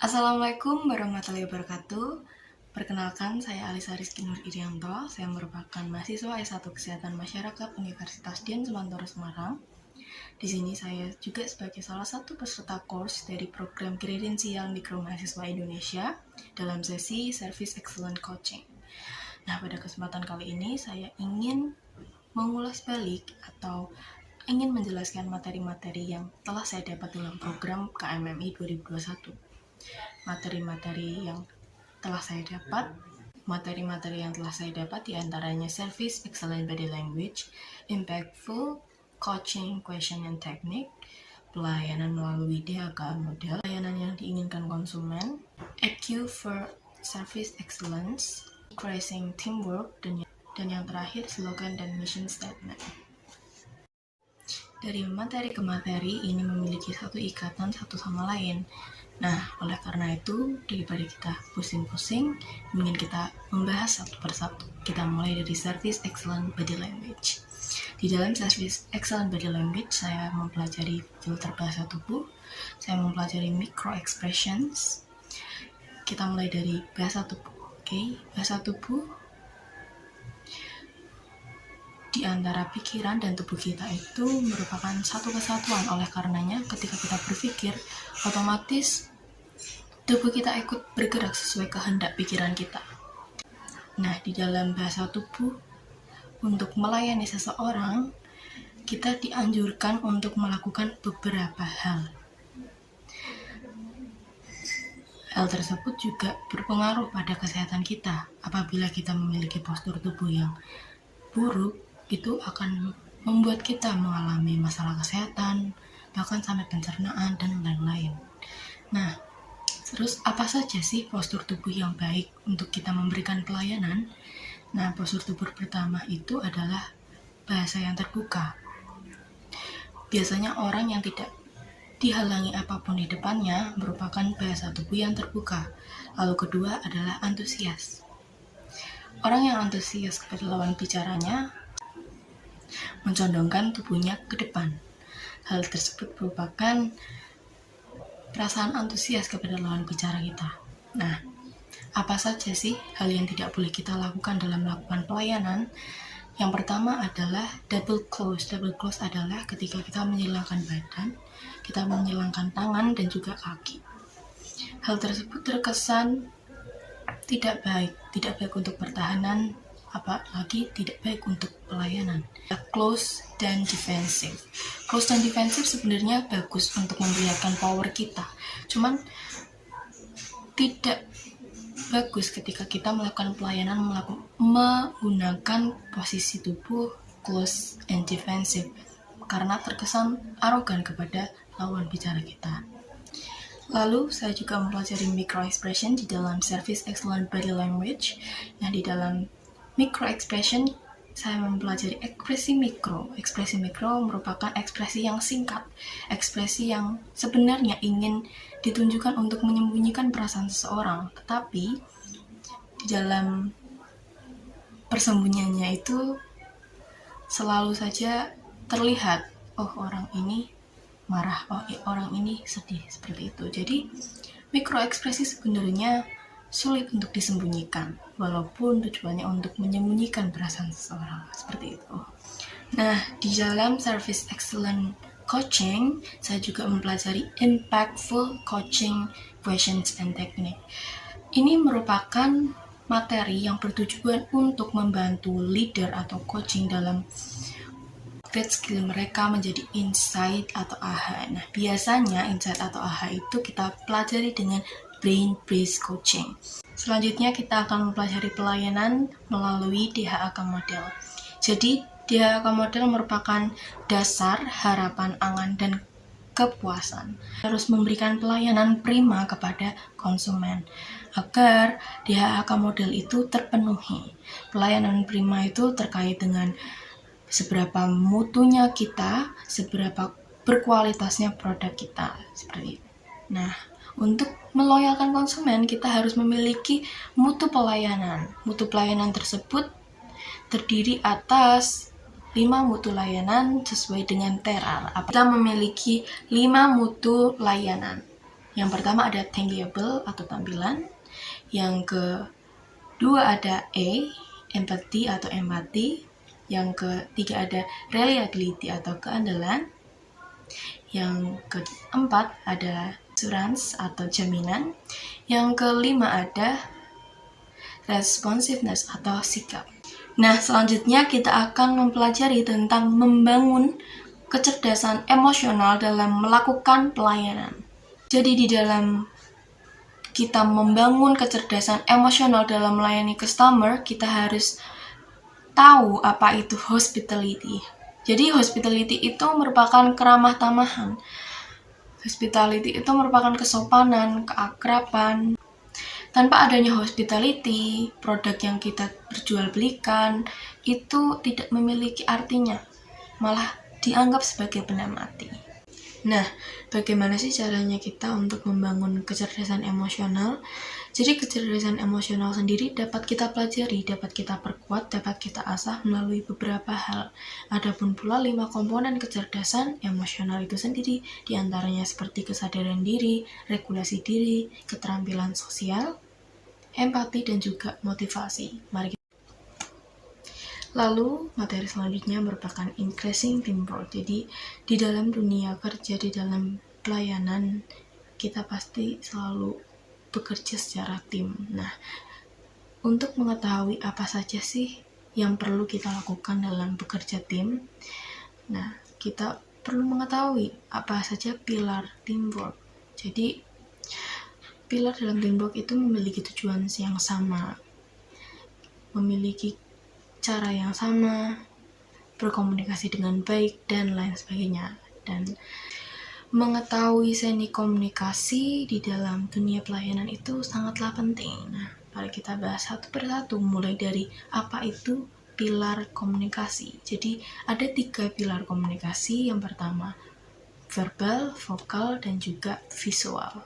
Assalamualaikum warahmatullahi wabarakatuh. Perkenalkan, saya Alisa Rizky Nur Irianto. Saya merupakan mahasiswa S1 Kesehatan Masyarakat Universitas Dian Sumantoro Semarang. Di sini saya juga sebagai salah satu peserta course dari program kredensial Mikro Mahasiswa Indonesia dalam sesi Service Excellence Coaching. Nah, pada kesempatan kali ini saya ingin mengulas balik atau ingin menjelaskan materi-materi yang telah saya dapat dalam program KMMI 2021. Materi-materi yang telah saya dapat diantaranya Service Excellent Body Language, Impactful Coaching Question and Technique, pelayanan melalui DHK model, pelayanan yang diinginkan konsumen, EQ for Service Excellence, Increasing Teamwork, dan yang terakhir slogan dan mission statement. Dari materi ke materi ini memiliki satu ikatan satu sama lain. Nah, oleh karena itu, daripada kita pusing-pusing, mending kita membahas satu persatu. Kita mulai dari Service Excellent Body Language. Di dalam Service Excellent Body Language, saya mempelajari filter bahasa tubuh, saya mempelajari micro expressions. Kita mulai dari bahasa tubuh. Bahasa tubuh di antara pikiran dan tubuh kita itu merupakan satu kesatuan. Oleh karenanya, ketika kita berpikir, otomatis tubuh kita ikut bergerak sesuai kehendak pikiran kita. Nah, di dalam bahasa tubuh, untuk melayani seseorang, kita dianjurkan untuk melakukan beberapa hal. Hal tersebut juga berpengaruh pada kesehatan kita. Apabila kita memiliki postur tubuh yang buruk, itu akan membuat kita mengalami masalah kesehatan, bahkan sampai pencernaan dan lain-lain. Nah, terus apa saja sih postur tubuh yang baik untuk kita memberikan pelayanan? Nah, postur tubuh pertama itu adalah bahasa yang terbuka. Biasanya orang yang tidak dihalangi apapun di depannya merupakan bahasa tubuh yang terbuka. Lalu kedua adalah antusias. Orang yang antusias kepada lawan bicaranya mencondongkan tubuhnya ke depan. Hal tersebut merupakan perasaan antusias kepada lawan bicara kita. Nah, apa saja sih hal yang tidak boleh kita lakukan dalam melakukan pelayanan? Yang pertama adalah double close. Double close adalah ketika kita menyilangkan badan, kita menyilangkan tangan dan juga kaki. Hal tersebut terkesan tidak baik untuk pertahanan, apalagi tidak baik untuk pelayanan. Close dan defensive. Close dan defensive sebenarnya bagus untuk memperlihatkan power kita. Cuman tidak bagus ketika kita melakukan pelayanan menggunakan posisi tubuh close and defensive, karena terkesan arogan kepada lawan bicara kita. Lalu saya juga mempelajari micro expression di dalam Service Excellent Body Language. Nah, di dalam micro expression saya mempelajari ekspresi mikro. Ekspresi mikro merupakan ekspresi yang singkat, ekspresi yang sebenarnya ingin ditunjukkan untuk menyembunyikan perasaan seseorang, tetapi di dalam persembunyiannya itu selalu saja terlihat, oh orang ini marah, oh orang ini sedih, seperti itu. Jadi mikro ekspresi sebenarnya sulit untuk disembunyikan, walaupun tujuannya untuk menyembunyikan perasaan seseorang, seperti itu. Nah, di dalam Service Excellent Coaching, saya juga mempelajari Impactful Coaching Questions and Technique. Ini merupakan materi yang bertujuan untuk membantu leader atau coaching dalam upgrade skill mereka menjadi insight atau AHA. Nah, biasanya insight atau AHA itu kita pelajari dengan brain-based coaching. Selanjutnya kita akan mempelajari pelayanan melalui DHAK model. Jadi DHAK model merupakan dasar harapan, angan, dan kepuasan. Harus memberikan pelayanan prima kepada konsumen agar DHAK model itu terpenuhi. Pelayanan prima itu terkait dengan seberapa mutunya kita, seberapa berkualitasnya produk kita, seperti itu. Nah, untuk meloyalkan konsumen, kita harus memiliki mutu pelayanan. Mutu pelayanan tersebut terdiri atas 5 mutu layanan sesuai dengan TERAR. Kita memiliki 5 mutu layanan. Yang pertama ada tangible atau tampilan. Yang kedua ada empathy atau empati. Yang ketiga ada reliability atau keandalan. Yang keempat ada assurance atau jaminan. Yang kelima ada responsiveness atau sikap. Nah, selanjutnya kita akan mempelajari tentang membangun kecerdasan emosional dalam melakukan pelayanan. Jadi di dalam kita membangun kecerdasan emosional dalam melayani customer, kita harus tahu apa itu hospitality. Jadi hospitality itu merupakan keramah tamahan. Hospitality itu merupakan kesopanan, keakraban. Tanpa adanya hospitality, produk yang kita perjualbelikan itu tidak memiliki artinya, malah dianggap sebagai benda mati. Nah, bagaimana sih caranya kita untuk membangun kecerdasan emosional? Jadi kecerdasan emosional sendiri dapat kita pelajari, dapat kita perkuat, dapat kita asah melalui beberapa hal. Adapun pula 5 komponen kecerdasan emosional itu sendiri, diantaranya seperti kesadaran diri, regulasi diri, keterampilan sosial, empati, dan juga motivasi. Mari kita. Lalu, materi selanjutnya merupakan increasing teamwork. Jadi, di dalam dunia kerja, di dalam pelayanan, kita pasti selalu bekerja secara tim. Nah, untuk mengetahui apa saja sih yang perlu kita lakukan dalam bekerja tim, nah, kita perlu mengetahui apa saja pilar teamwork. Jadi, pilar dalam teamwork itu memiliki tujuan yang sama, memiliki cara yang sama, berkomunikasi dengan baik, dan lain sebagainya. Dan mengetahui seni komunikasi di dalam dunia pelayanan itu sangatlah penting. Nah, mari kita bahas satu persatu, mulai dari apa itu pilar komunikasi. Jadi, ada 3 pilar komunikasi. Yang pertama, verbal, vokal, dan juga visual.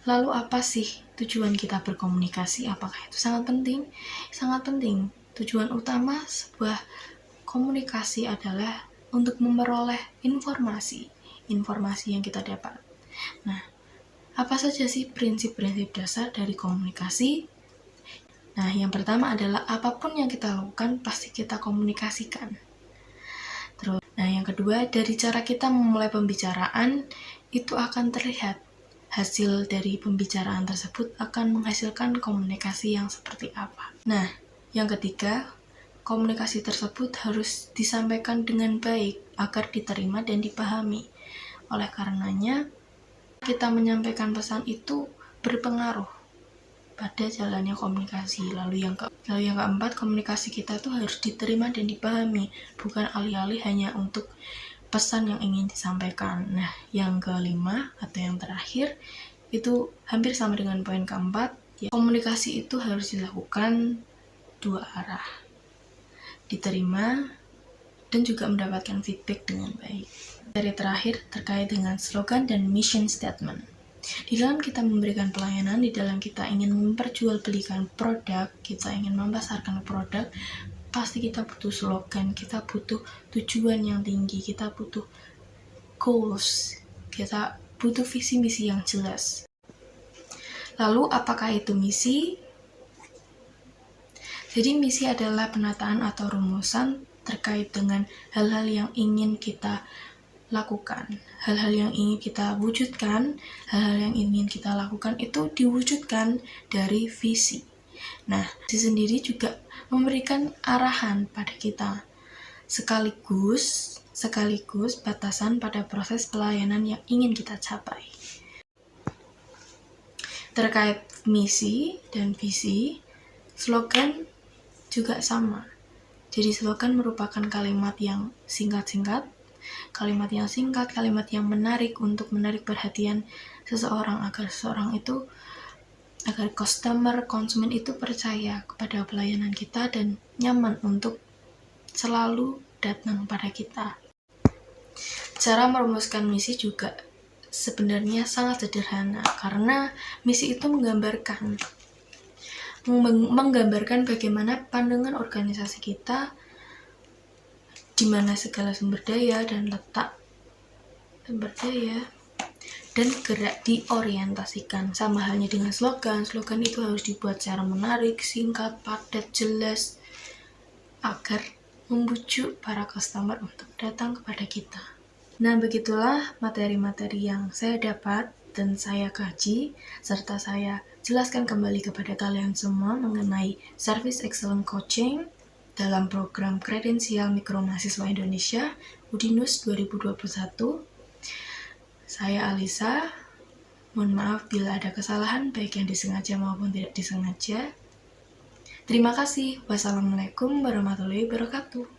Lalu apa sih tujuan kita berkomunikasi? Apakah itu sangat penting? Sangat penting. Tujuan utama sebuah komunikasi adalah untuk memperoleh informasi yang kita dapat. Nah, apa saja sih prinsip-prinsip dasar dari komunikasi? Nah, yang pertama adalah apapun yang kita lakukan pasti kita komunikasikan. Terus, yang kedua, dari cara kita memulai pembicaraan itu akan terlihat hasil dari pembicaraan tersebut akan menghasilkan komunikasi yang seperti apa. Nah, yang ketiga, komunikasi tersebut harus disampaikan dengan baik agar diterima dan dipahami. Oleh karenanya, kita menyampaikan pesan itu berpengaruh pada jalannya komunikasi. Lalu yang keempat, komunikasi kita tuh harus diterima dan dipahami, bukan alih-alih hanya untuk pesan yang ingin disampaikan. Nah, yang kelima atau yang terakhir itu hampir sama dengan poin keempat, ya, komunikasi itu harus dilakukan 2 arah, diterima dan juga mendapatkan feedback dengan baik. Dari terakhir terkait dengan slogan dan mission statement. Di dalam kita memberikan pelayanan, di dalam kita ingin memperjualbelikan produk, kita ingin memasarkan produk, pasti kita butuh slogan, kita butuh tujuan yang tinggi, kita butuh goals, kita butuh visi misi yang jelas. Lalu apakah itu misi? Jadi misi adalah penataan atau rumusan terkait dengan hal-hal yang ingin kita lakukan, hal-hal yang ingin kita wujudkan, hal-hal yang ingin kita lakukan itu diwujudkan dari visi. Nah, visi sendiri juga memberikan arahan pada kita, sekaligus batasan pada proses pelayanan yang ingin kita capai. Terkait misi dan visi, slogan juga sama. Jadi slogan merupakan kalimat yang singkat, kalimat yang menarik untuk menarik perhatian seseorang agar konsumen itu percaya kepada pelayanan kita dan nyaman untuk selalu datang pada kita. Cara merumuskan misi juga sebenarnya sangat sederhana, karena misi itu menggambarkan bagaimana pandangan organisasi kita, di mana segala sumber daya dan letak sumber daya dan gerak diorientasikan. Sama halnya dengan slogan itu harus dibuat secara menarik, singkat, padat, jelas, agar membujuk para customer untuk datang kepada kita. Nah, begitulah materi-materi yang saya dapat dan saya kaji, serta saya jelaskan kembali kepada kalian semua mengenai Service Excellence Coaching dalam program kredensial Mikro Mahasiswa Indonesia Udinus 2021. Saya Alisa, mohon maaf bila ada kesalahan baik yang disengaja maupun tidak disengaja. Terima kasih. Wassalamualaikum warahmatullahi wabarakatuh.